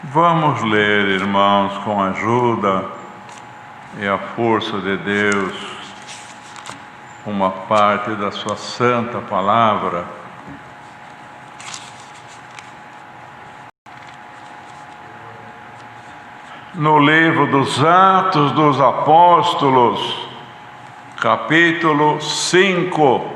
Vamos ler, irmãos, com a ajuda e a força de Deus, uma parte da sua santa palavra. No livro dos Atos dos Apóstolos, capítulo 5.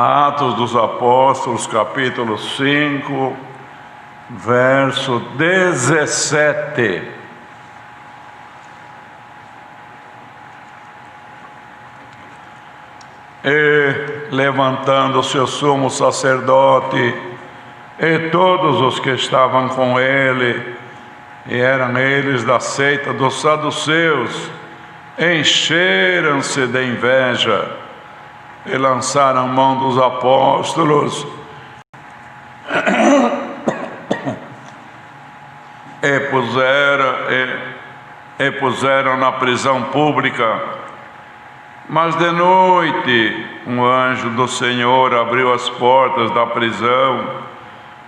Atos dos Apóstolos, capítulo 5, verso 17. E, levantando-se o sumo sacerdote e todos os que estavam com ele, e eram eles da seita dos saduceus, encheram-se de inveja e lançaram mão dos apóstolos e puseram na prisão pública. Mas de noite um anjo do Senhor abriu as portas da prisão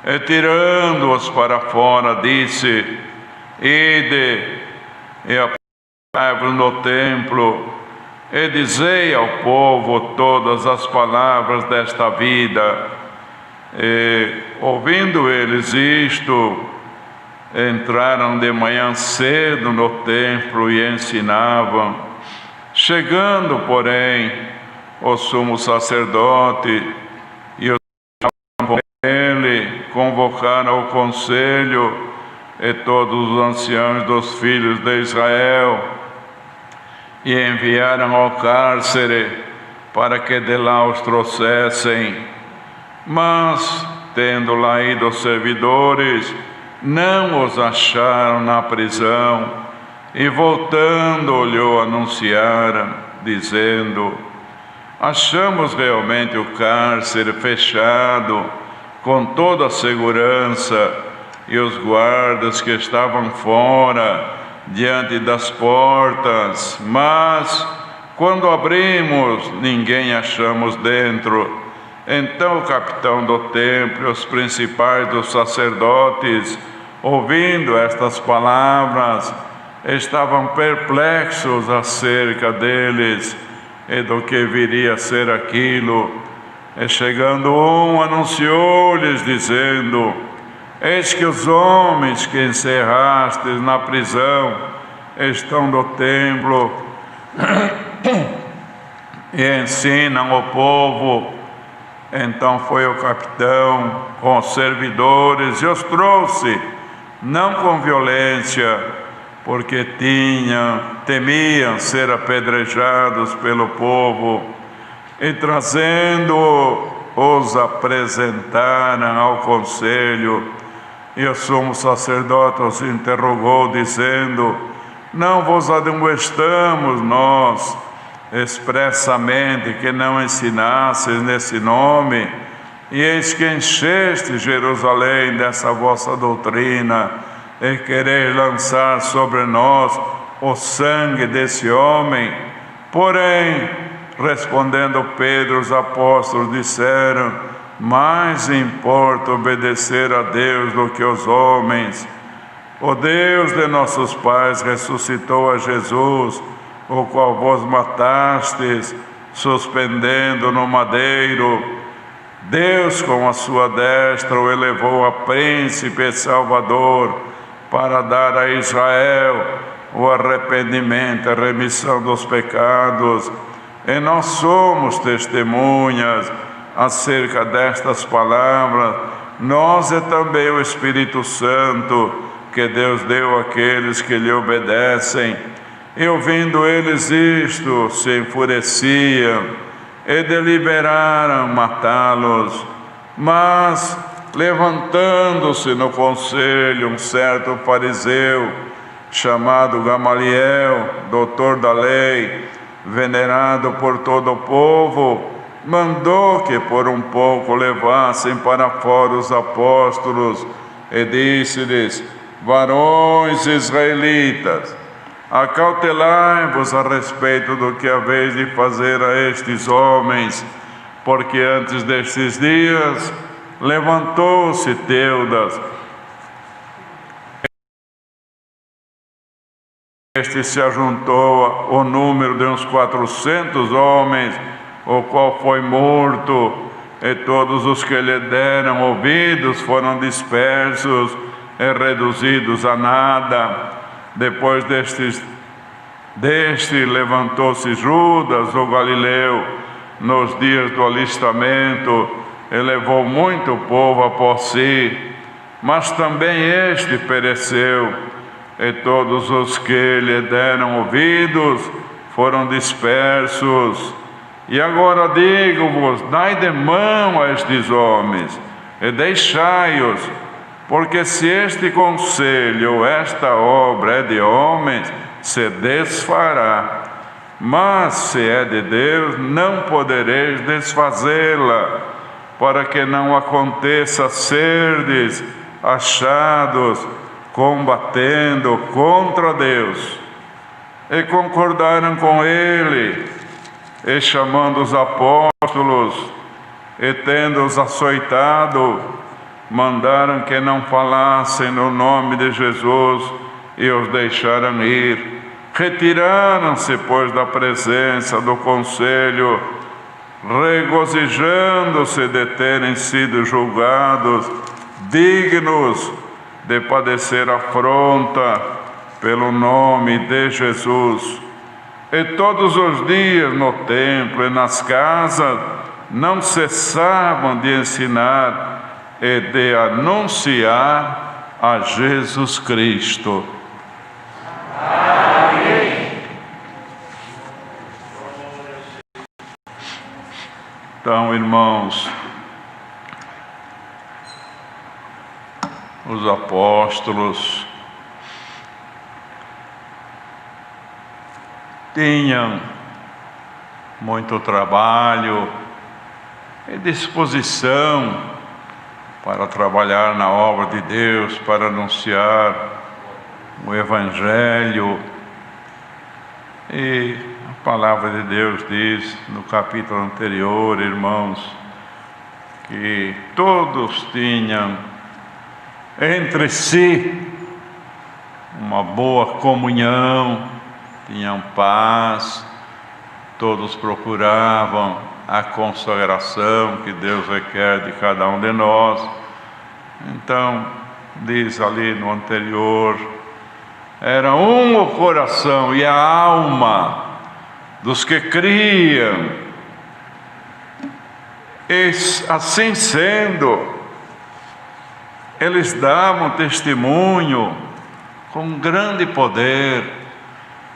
e, tirando-os para fora, disse: Ide e apregai-vos no templo e dizei ao povo todas as palavras desta vida. E, ouvindo eles isto, entraram de manhã cedo no templo e ensinavam. Chegando, porém, o sumo sacerdote e os que estavam com ele, convocaram o conselho e todos os anciãos dos filhos de Israel, e enviaram ao cárcere para que de lá os trouxessem. Mas, tendo lá ido os servidores, não os acharam na prisão, e voltando-lhe anunciaram, dizendo: Achamos realmente o cárcere fechado, com toda a segurança, e os guardas que estavam fora, diante das portas, mas quando abrimos, ninguém achamos dentro. Então o capitão do templo e os principais dos sacerdotes, ouvindo estas palavras, estavam perplexos acerca deles e do que viria a ser aquilo. E chegando um, anunciou-lhes, dizendo: Eis que os homens que encerrastes na prisão estão no templo e ensinam o povo. Então foi o capitão com os servidores e os trouxe, não com violência, porque temiam ser apedrejados pelo povo, e trazendo-os apresentaram ao conselho. E o sumo sacerdote os interrogou, dizendo: Não vos admoestamos nós expressamente que não ensinasseis nesse nome? E eis que encheste Jerusalém dessa vossa doutrina, e quereis lançar sobre nós o sangue desse homem. Porém, respondendo Pedro, os apóstolos disseram: Mais importa obedecer a Deus do que aos homens. O Deus de nossos pais ressuscitou a Jesus, o qual vos matastes, suspendendo no madeiro. Deus, com a sua destra, o elevou a príncipe e salvador, para dar a Israel o arrependimento e a remissão dos pecados. E nós somos testemunhas acerca destas palavras, nós e também o Espírito Santo, que Deus deu àqueles que lhe obedecem. E ouvindo eles isto, se enfureciam e deliberaram matá-los. Mas, levantando-se no conselho um certo fariseu, chamado Gamaliel, doutor da lei, venerado por todo o povo, mandou que por um pouco levassem para fora os apóstolos e disse-lhes: varões israelitas, acautelai-vos a respeito do que haveis de fazer a estes homens, porque antes destes dias levantou-se Teudas. Este se ajuntou ao número de uns 400 homens, o qual foi morto, e todos os que lhe deram ouvidos foram dispersos e reduzidos a nada. Depois deste levantou-se Judas, o Galileu, nos dias do alistamento, e levou muito povo após si, mas também este pereceu, e todos os que lhe deram ouvidos foram dispersos. E agora digo-vos: dai de mão a estes homens, e deixai-os, porque se este conselho ou esta obra é de homens, se desfará, mas se é de Deus, não podereis desfazê-la, para que não aconteça serdes achados combatendo contra Deus. E concordaram com ele, e chamando os apóstolos, e tendo-os açoitado, mandaram que não falassem no nome de Jesus, e os deixaram ir. Retiraram-se, pois, da presença do conselho, regozijando-se de terem sido julgados dignos de padecer afronta pelo nome de Jesus. E todos os dias no templo e nas casas não cessavam de ensinar e de anunciar a Jesus Cristo. Amém. Então, irmãos, os apóstolos tinham muito trabalho e disposição para trabalhar na obra de Deus, para anunciar o Evangelho. E a palavra de Deus diz no capítulo anterior, irmãos, que todos tinham entre si uma boa comunhão, tinham paz, todos procuravam a consagração que Deus requer de cada um de nós. Então, diz ali no anterior, era um o coração e a alma dos que criam. E assim sendo, eles davam testemunho com grande poder.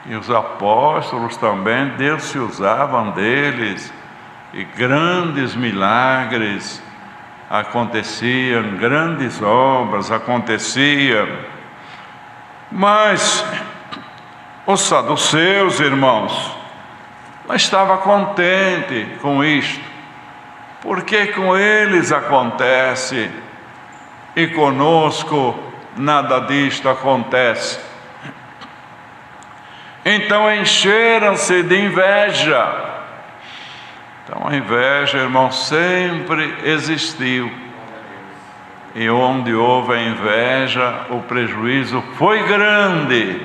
E os apóstolos também, Deus se usavam deles, e grandes milagres aconteciam, grandes obras aconteciam. Mas os saduceus, irmãos, não estavam contentes com isto, porque com eles acontece e conosco nada disto acontece. Então encheram-se de inveja. Então a inveja, irmão, sempre existiu. E onde houve a inveja, o prejuízo foi grande.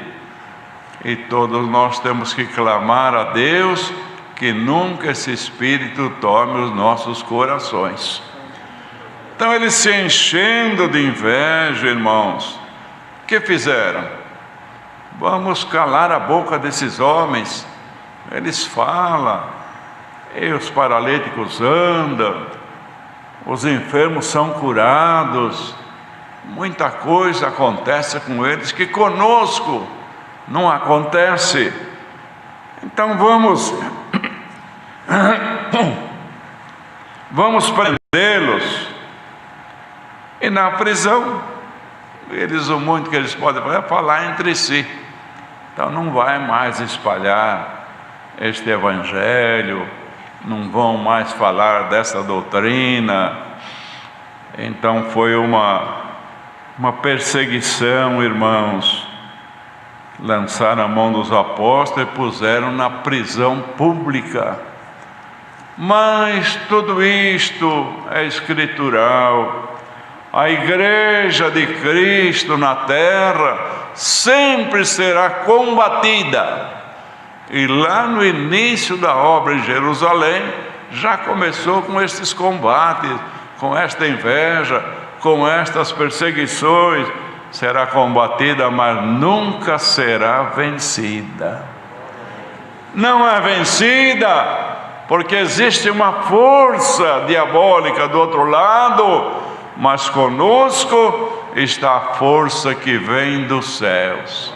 E todos nós temos que clamar a Deus que nunca esse espírito tome os nossos corações. Então eles se enchendo de inveja, irmãos, o que fizeram? Vamos calar a boca desses homens, eles falam, e os paralíticos andam, os enfermos são curados, muita coisa acontece com eles que conosco não acontece. Então vamos prendê-los, e na prisão, eles, o muito que eles podem fazer é falar entre si. Então não vai mais espalhar este evangelho, não vão mais falar dessa doutrina. Então foi uma perseguição, irmãos. Lançaram a mão dos apóstolos e puseram na prisão pública. Mas tudo isto é escritural. A igreja de Cristo na terra sempre será combatida. E lá no início da obra em Jerusalém, já começou com estes combates, com esta inveja, com estas perseguições. Será combatida, mas nunca será vencida. Não é vencida, porque existe uma força diabólica do outro lado, mas conosco está a força que vem dos céus.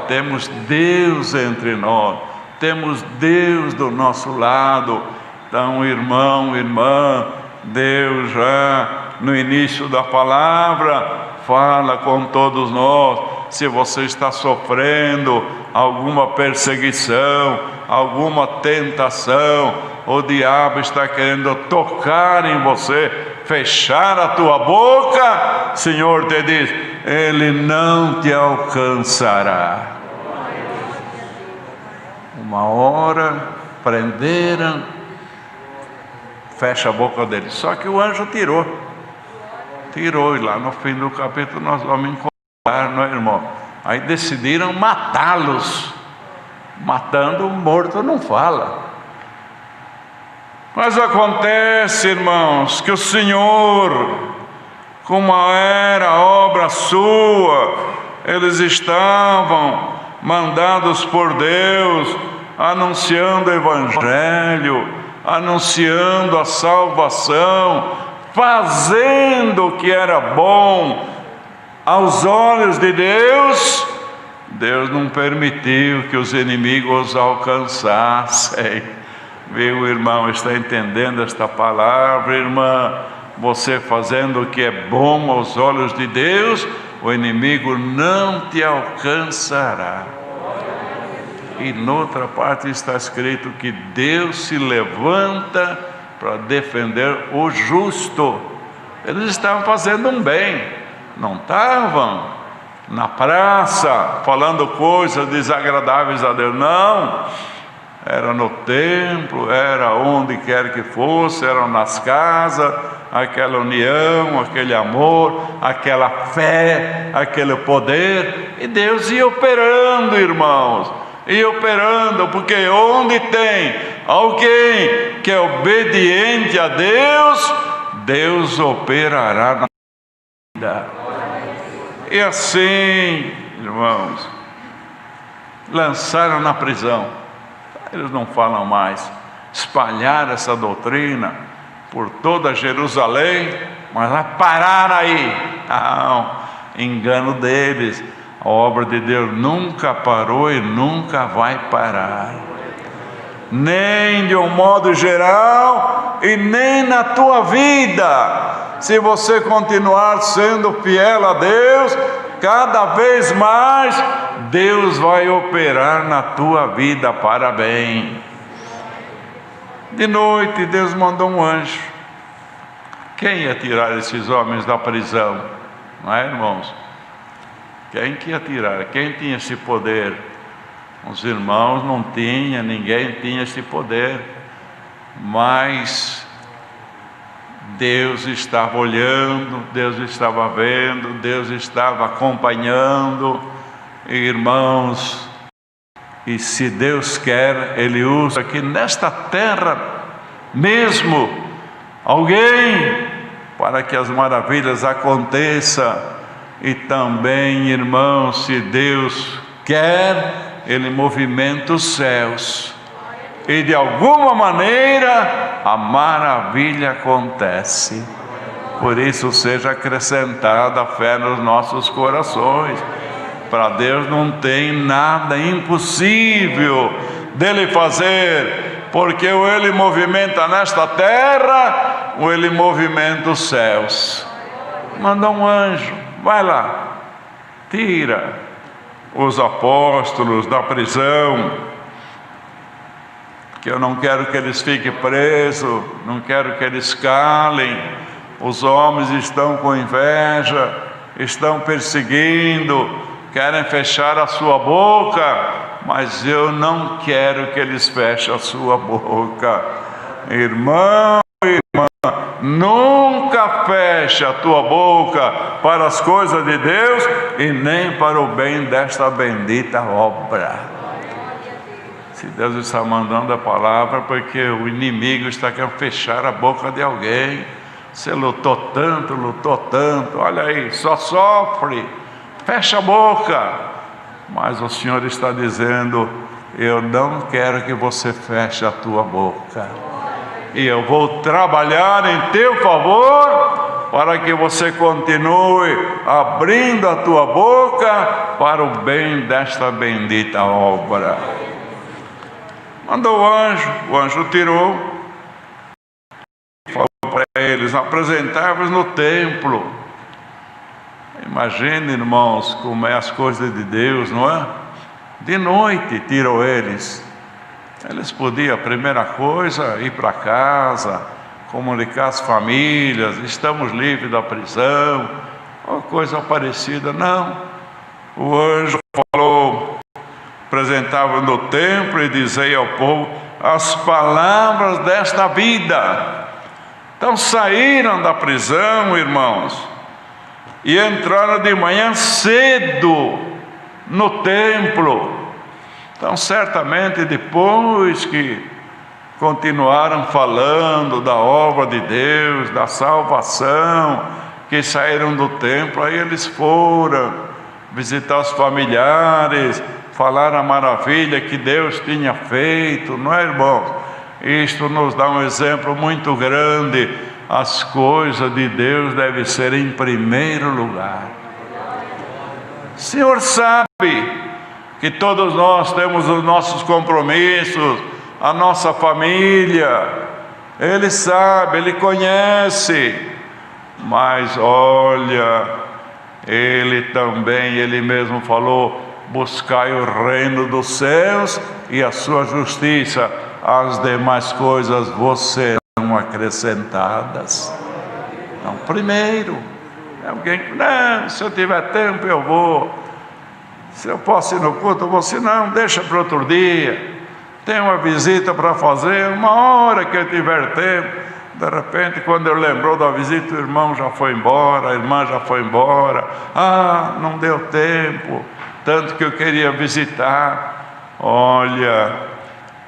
Temos Deus entre nós, temos Deus do nosso lado. Então, irmão, irmã, Deus já no início da palavra fala com todos nós. Se você está sofrendo alguma perseguição, alguma tentação, o diabo está querendo tocar em você, fechar a tua boca, o Senhor te diz, ele não te alcançará. Uma hora prenderam, fecha a boca dele. Só que o anjo tirou, e lá no fim do capítulo nós vamos encontrar, não é, irmão? Aí decidiram matá-los. Matando o morto não fala. Mas acontece, irmãos, que o Senhor, como era obra sua, eles estavam mandados por Deus, anunciando o Evangelho, anunciando a salvação, fazendo o que era bom aos olhos de Deus. Deus não permitiu que os inimigos alcançassem. Meu irmão, está entendendo esta palavra, irmã? Você fazendo o que é bom aos olhos de Deus, o inimigo não te alcançará. E noutra parte está escrito que Deus se levanta para defender o justo. Eles estavam fazendo um bem, não estavam na praça falando coisas desagradáveis a Deus, não. Era no templo, era onde quer que fosse, eram nas casas, aquela união, aquele amor, aquela fé, aquele poder, e Deus ia operando, irmãos, ia operando, porque onde tem alguém que é obediente a Deus, Deus operará na vida. E assim, irmãos, lançaram na prisão. Eles não falam mais. Espalharam essa doutrina por toda Jerusalém, mas vai parar aí. Não, engano deles. A obra de Deus nunca parou e nunca vai parar. Nem de um modo geral e nem na tua vida. Se você continuar sendo fiel a Deus, cada vez mais Deus vai operar na tua vida para bem. De noite Deus mandou um anjo. Quem ia tirar esses homens da prisão? Não é, irmãos? Quem que ia tirar? Quem tinha esse poder? Os irmãos não tinham, ninguém tinha esse poder. Mas Deus estava olhando, Deus estava vendo, Deus estava acompanhando. Irmãos, e se Deus quer, Ele usa aqui nesta terra mesmo alguém para que as maravilhas aconteçam. E também, irmãos, se Deus quer, Ele movimenta os céus, e de alguma maneira a maravilha acontece. Por isso seja acrescentada a fé nos nossos corações. Para Deus não tem nada impossível dele fazer, porque ou Ele movimenta nesta terra, ou Ele movimenta os céus. Manda um anjo, vai lá, tira os apóstolos da prisão. que eu não quero que eles fiquem presos, não quero que eles calem. Os homens estão com inveja, estão perseguindo, querem fechar a sua boca, mas eu não quero que eles fechem a sua boca. Irmão, nunca feche a tua boca para as coisas de Deus e nem para o bem desta bendita obra. Se Deus está mandando a palavra, porque o inimigo está querendo fechar a boca de alguém. Você lutou tanto, olha aí, só sofre, fecha a boca. Mas o Senhor está dizendo: eu não quero que você feche a tua boca, e eu vou trabalhar em teu favor para que você continue abrindo a tua boca para o bem desta bendita obra. Mandou o anjo tirou, falou para eles: apresentai-vos no templo. Imagine, irmãos, como é as coisas de Deus, não é? De noite tirou eles. Eles podiam, a primeira coisa, ir para casa, comunicar às famílias: estamos livres da prisão, ou coisa parecida. Não, o anjo falou: apresentava no templo e dizia ao povo as palavras desta vida. Então saíram da prisão, irmãos, e entraram de manhã cedo no templo. Então, certamente, depois que continuaram falando da obra de Deus, da salvação, que saíram do templo, aí eles foram visitar os familiares, falar a maravilha que Deus tinha feito, não é, irmãos? Isto nos dá um exemplo muito grande. As coisas de Deus devem ser em primeiro lugar. O Senhor sabe que todos nós temos os nossos compromissos, a nossa família. Ele sabe, Ele conhece. Mas olha, Ele também, Ele mesmo falou: buscai o reino dos céus e a sua justiça, as demais coisas vos serão acrescentadas. Então, primeiro, alguém, não, se eu tiver tempo eu vou, se eu posso ir no culto, eu vou. Se não, deixa para outro dia, tem uma visita para fazer, uma hora que eu tiver tempo. De repente, quando eu lembrou da visita, o irmão já foi embora, a irmã já foi embora. Não deu tempo, tanto que eu queria visitar. Olha,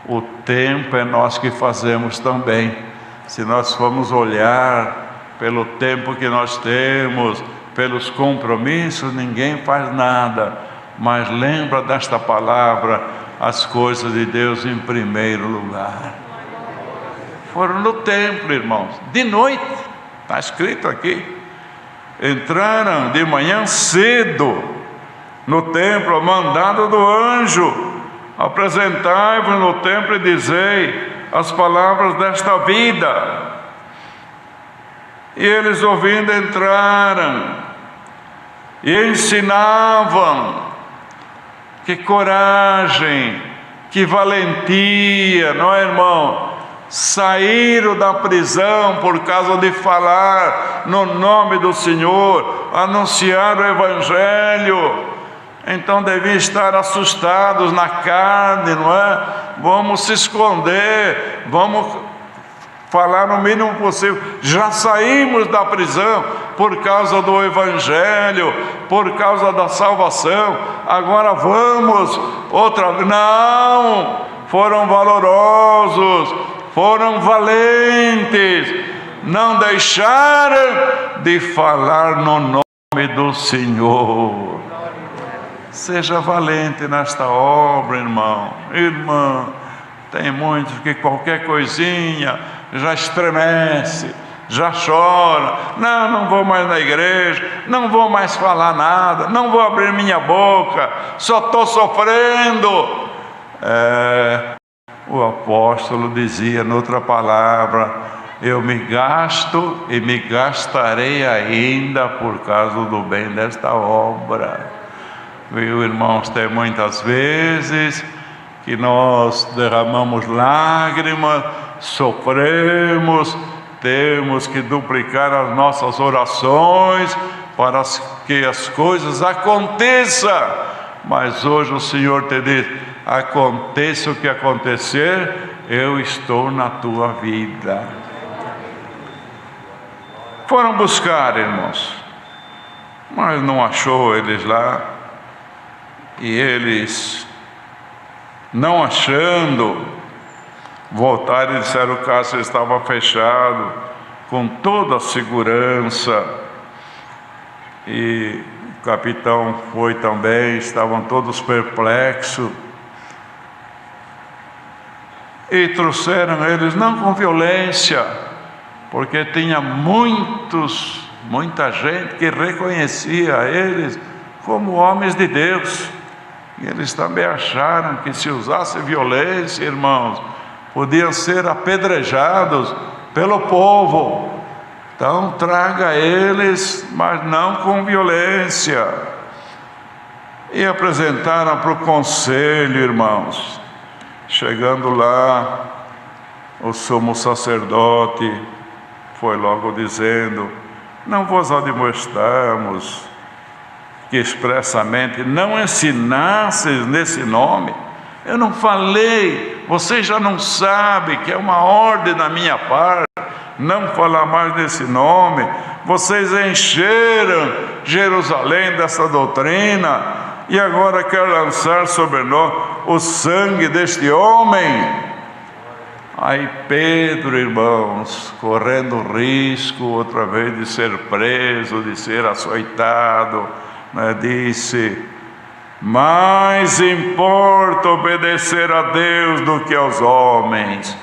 o tempo é nós que fazemos também. Se nós formos olhar pelo tempo que nós temos, pelos compromissos, ninguém faz nada. Mas lembra desta palavra: as coisas de Deus em primeiro lugar. Foram no templo, irmãos, de noite, está escrito aqui. Entraram de manhã cedo no templo, mandado do anjo: apresentai-vos no templo e dizei as palavras desta vida. E eles, ouvindo, entraram e ensinavam. Que coragem, que valentia, não é, irmão? Saíram da prisão por causa de falar no nome do Senhor, anunciar o Evangelho. Então deviam estar assustados na carne, não é? Vamos se esconder, vamos falar no mínimo possível. Já saímos da prisão por causa do Evangelho, por causa da salvação, agora vamos outra vez. Não, foram valorosos, foram valentes, não deixaram de falar no nome do Senhor. Seja valente nesta obra, irmão, irmã. Tem muitos que qualquer coisinha já estremece, já chora. Não vou mais na igreja, não vou mais falar nada, não vou abrir minha boca, só estou sofrendo. O apóstolo dizia noutra palavra: eu me gasto e me gastarei ainda por causa do bem desta obra. Viu, irmãos, tem muitas vezes que nós derramamos lágrimas, sofremos, temos que duplicar as nossas orações para que as coisas aconteçam. Mas hoje o Senhor te diz: aconteça o que acontecer, eu estou na tua vida. Foram buscar, irmãos, mas não achou eles lá. E eles, não achando, voltaram e disseram que o cárcere estava fechado, com toda a segurança. E o capitão foi também, estavam todos perplexos. E trouxeram eles, não com violência, porque tinha muita gente que reconhecia eles como homens de Deus. E eles também acharam que se usasse violência, irmãos, podiam ser apedrejados pelo povo. Então traga eles, mas não com violência. E apresentaram para o conselho, irmãos. Chegando lá, o sumo sacerdote foi logo dizendo: não vos admoestamos que expressamente não ensinasses nesse nome? Eu não falei, vocês já não sabem que é uma ordem da minha parte não falar mais nesse nome? Vocês encheram Jerusalém dessa doutrina e agora quer lançar sobre nós o sangue deste homem. Aí Pedro, irmãos, correndo risco outra vez de ser preso, de ser açoitado, disse: mais importa obedecer a Deus do que aos homens.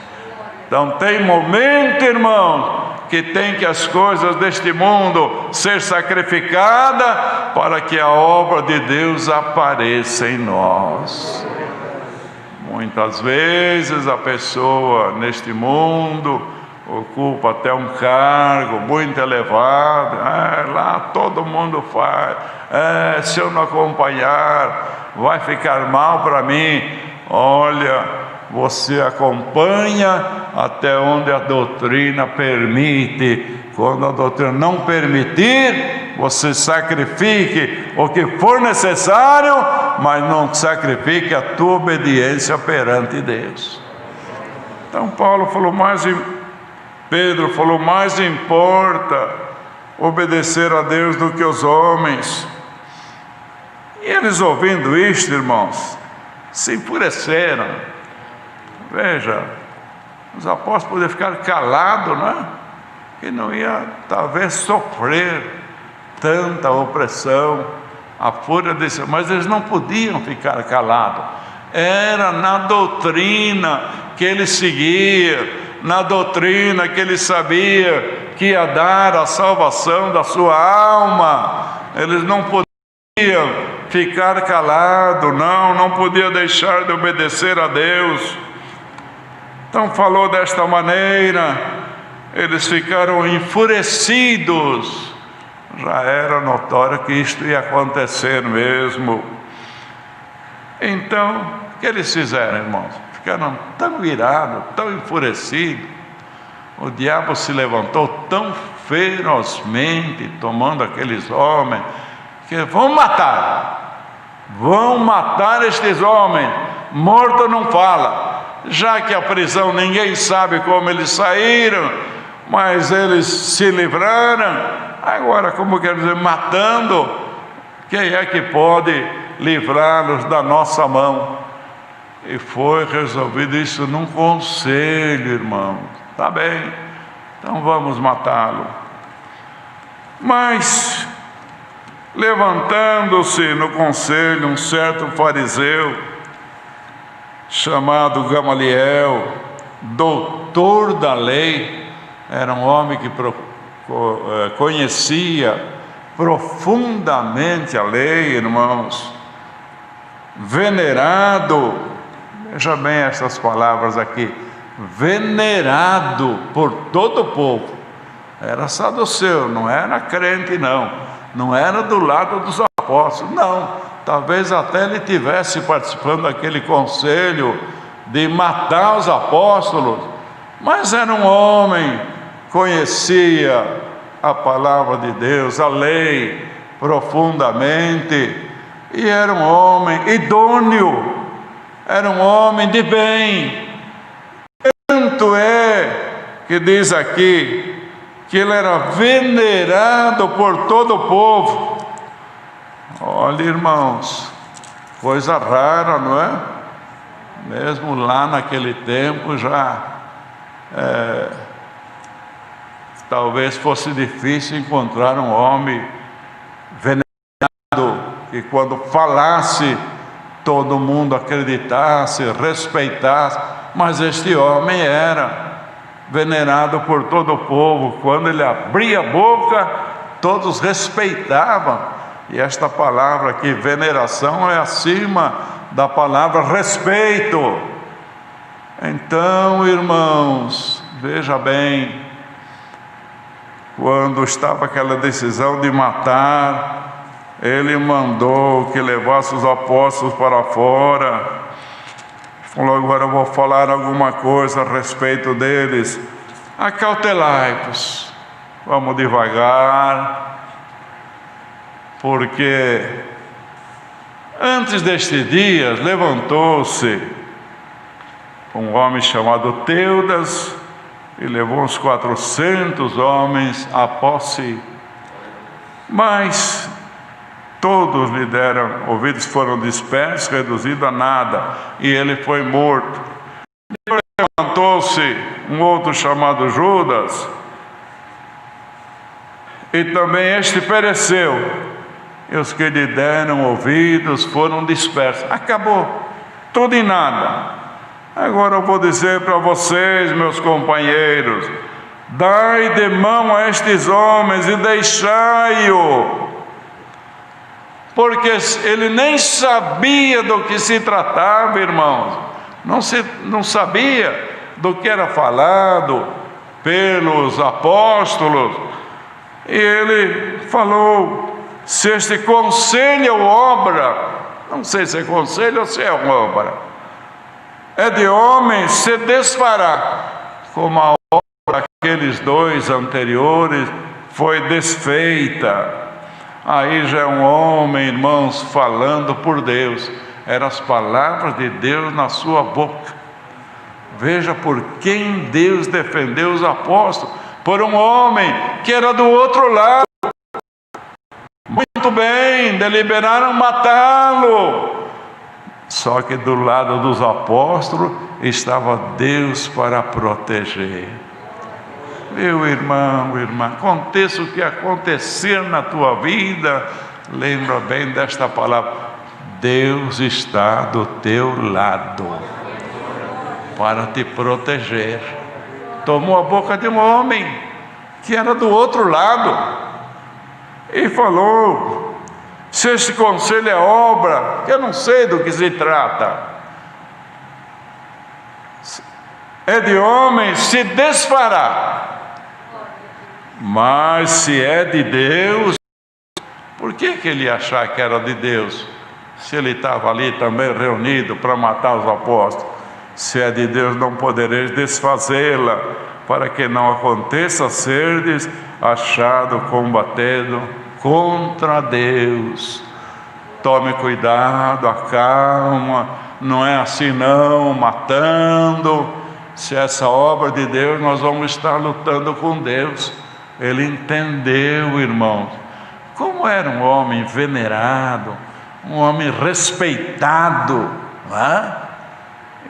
Então tem momento, irmão, que tem que as coisas deste mundo ser sacrificadas para que a obra de Deus apareça em nós. Muitas vezes a pessoa neste mundo ocupa até um cargo muito elevado, lá todo mundo faz, se eu não acompanhar, vai ficar mal para mim. Olha, você acompanha até onde a doutrina permite. Quando a doutrina não permitir, você sacrifique o que for necessário, mas não sacrifique a tua obediência perante Deus. Então Pedro falou: mais importa obedecer a Deus do que os homens. E eles, ouvindo isto, irmãos, se enfureceram. Veja, os apóstolos podiam ficar calados, né? Que não ia talvez sofrer tanta opressão, a fúria desse, mas eles não podiam ficar calados. Era na doutrina que eles seguiam, na doutrina que ele sabia que ia dar a salvação da sua alma. Eles não podiam ficar calados, não podiam deixar de obedecer a Deus. Então falou desta maneira, eles ficaram enfurecidos. Já era notório que isto ia acontecer mesmo. Então, o que eles fizeram, irmãos? Ficaram tão irados, tão enfurecidos. O diabo se levantou tão ferozmente, tomando aqueles homens, que vão matar estes homens. Morto não fala. Já que a prisão ninguém sabe como eles saíram, mas eles se livraram. Agora, como quer dizer, matando, quem é que pode livrá-los da nossa mão? E foi resolvido isso num conselho, irmão. Tá bem, então vamos matá-lo. Mas, levantando-se no conselho um certo fariseu, chamado Gamaliel, doutor da lei, era um homem que conhecia profundamente a lei, irmãos, venerado, veja bem essas palavras aqui, venerado por todo o povo. Era saduceu, não era crente, não era do lado dos apóstolos, não, talvez até ele tivesse participando daquele conselho de matar os apóstolos, mas era um homem, conhecia a palavra de Deus, a lei profundamente, e era um homem idôneo, era um homem de bem. Tanto é que diz aqui que ele era venerado por todo o povo. Olha, irmãos, coisa rara, não é? Mesmo lá naquele tempo já talvez fosse difícil encontrar um homem venerado, que quando falasse todo mundo acreditasse, respeitasse. Mas este homem era venerado por todo o povo. Quando ele abria a boca, todos respeitavam. E esta palavra aqui, veneração, é acima da palavra respeito. Então, irmãos, veja bem, quando estava aquela decisão de matar, ele mandou que levasse os apóstolos para fora. Falou: agora eu vou falar alguma coisa a respeito deles. Acautelai-vos, vamos devagar, porque antes deste dia levantou-se um homem chamado Teudas e levou uns 400 homens após si, mas todos lhe deram ouvidos, foram dispersos, reduzidos a nada, e ele foi morto. Depois levantou-se um outro chamado Judas, e também este pereceu, e os que lhe deram ouvidos foram dispersos. Acabou, tudo em nada. Agora eu vou dizer para vocês, meus companheiros: dai de mão a estes homens e deixai-o, porque ele nem sabia do que se tratava, irmãos, não sabia do que era falado pelos apóstolos. E ele falou: se este conselho ou obra, não sei se é conselho ou se é obra, é de homem, se desfará, como a obra daqueles dois anteriores foi desfeita. Aí já é um homem, irmãos, falando por Deus, eram as palavras de Deus na sua boca. Veja por quem Deus defendeu os apóstolos: por um homem que era do outro lado. Muito bem, deliberaram matá-lo, só que do lado dos apóstolos estava Deus para proteger. Meu irmão, irmã, aconteça o que acontecer na tua vida, lembra bem desta palavra: Deus está do teu lado para te proteger. Tomou a boca de um homem que era do outro lado e falou: se este conselho é obra, eu não sei do que se trata, é de homem, se desfará. Mas se é de Deus, por que ele ia achar que era de Deus, se ele estava ali também reunido para matar os apóstolos? Se é de Deus, não podereis desfazê-la, para que não aconteça serdes achado combatendo contra Deus. Tome cuidado, acalma, não é assim não, matando. Se essa obra de Deus, nós vamos estar lutando com Deus. Ele entendeu, irmãos, como era um homem venerado, um homem respeitado, não é?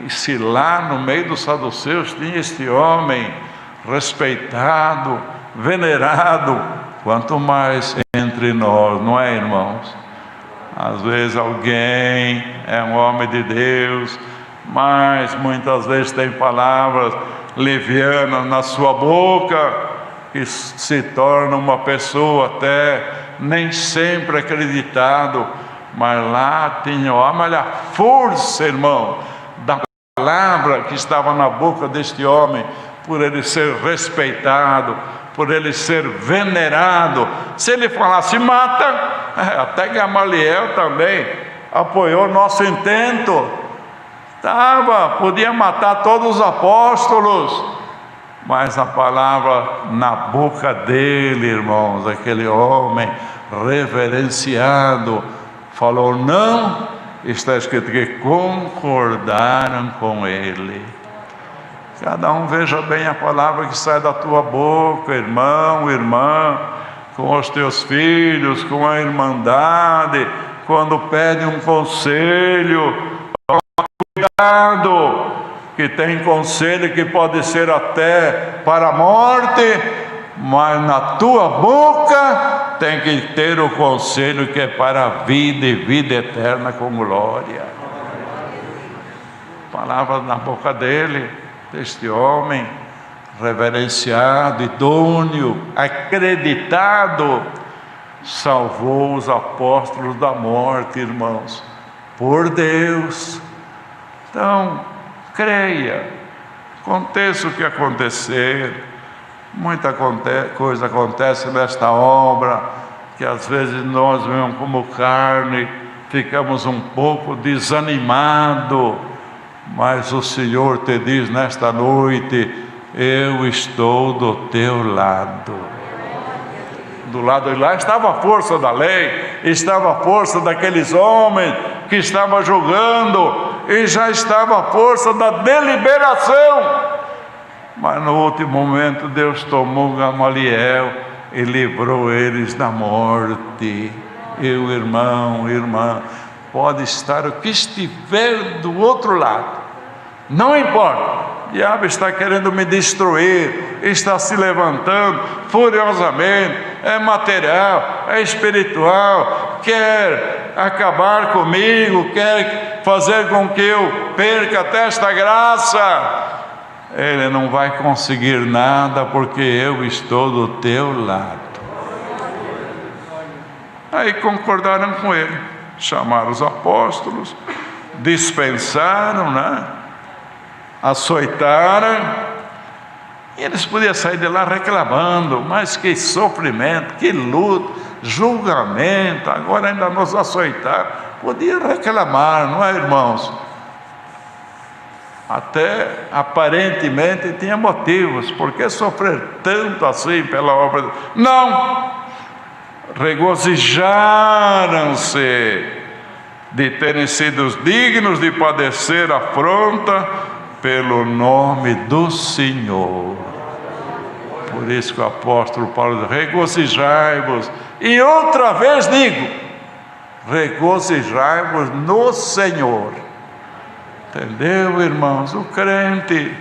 E se lá no meio dos saduceus tinha este homem respeitado, venerado, quanto mais entre nós, não é, irmãos? Às vezes alguém é um homem de Deus, mas muitas vezes tem palavras levianas na sua boca, que se torna uma pessoa até nem sempre acreditado, mas lá tinha, olha a força, irmão, da palavra que estava na boca deste homem, por ele ser respeitado, por ele ser venerado. Se ele falasse mata, até Gamaliel também apoiou nosso intento. Podia matar todos os apóstolos, mas a palavra na boca dele, irmãos, aquele homem reverenciado, falou não. Está escrito que concordaram com ele. Cada um veja bem a palavra que sai da tua boca, irmão, irmã, com os teus filhos, com a irmandade, quando pede um conselho. Cuidado, que tem conselho que pode ser até para a morte, mas na tua boca tem que ter o conselho que é para a vida e vida eterna com glória. Palavras na boca dele, deste homem reverenciado, idôneo, acreditado, salvou os apóstolos da morte, irmãos, por Deus. Então, creia, aconteça o que acontecer. Muita coisa acontece nesta obra, que às vezes nós mesmos como carne, ficamos um pouco desanimados, mas o Senhor te diz nesta noite: eu estou do teu lado. Do lado de lá estava a força da lei, estava a força daqueles homens que estavam julgando, e já estava a força da deliberação. Mas no último momento Deus tomou Gamaliel e livrou eles da morte. Eu, irmão, irmã, pode estar o que estiver do outro lado, não importa. O diabo está querendo me destruir, está se levantando furiosamente, é material, é espiritual, quer acabar comigo, quer fazer com que eu perca até esta graça. Ele não vai conseguir nada, porque eu estou do teu lado. Aí concordaram com ele, chamaram os apóstolos, dispensaram, açoitaram, e eles podiam sair de lá reclamando: mas que sofrimento, que luta, julgamento, agora ainda nos açoitaram. Podia reclamar, não é, irmãos? Até aparentemente tinha motivos, por que sofrer tanto assim pela obra de Deus? Não, regozijaram-se de terem sido dignos de padecer afronta pelo nome do Senhor. Por isso que o apóstolo Paulo diz: regozijai-vos. E outra vez digo: regozijai-vos no Senhor. Entendeu, irmãos? O crente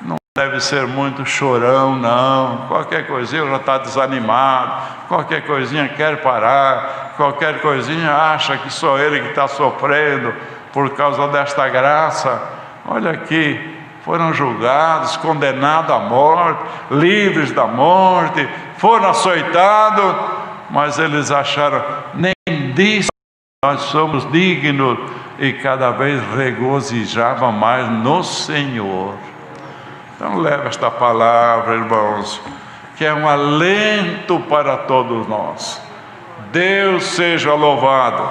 não deve ser muito chorão, não. Qualquer coisinha já está desanimado, qualquer coisinha quer parar, qualquer coisinha acha que só ele que está sofrendo por causa desta graça. Olha aqui, foram julgados, condenados à morte, livres da morte, foram açoitados, mas eles acharam: nem disso nós somos dignos, e cada vez regozijavam mais no Senhor. Então leva esta palavra, irmãos, que é um alento para todos nós. Deus seja louvado.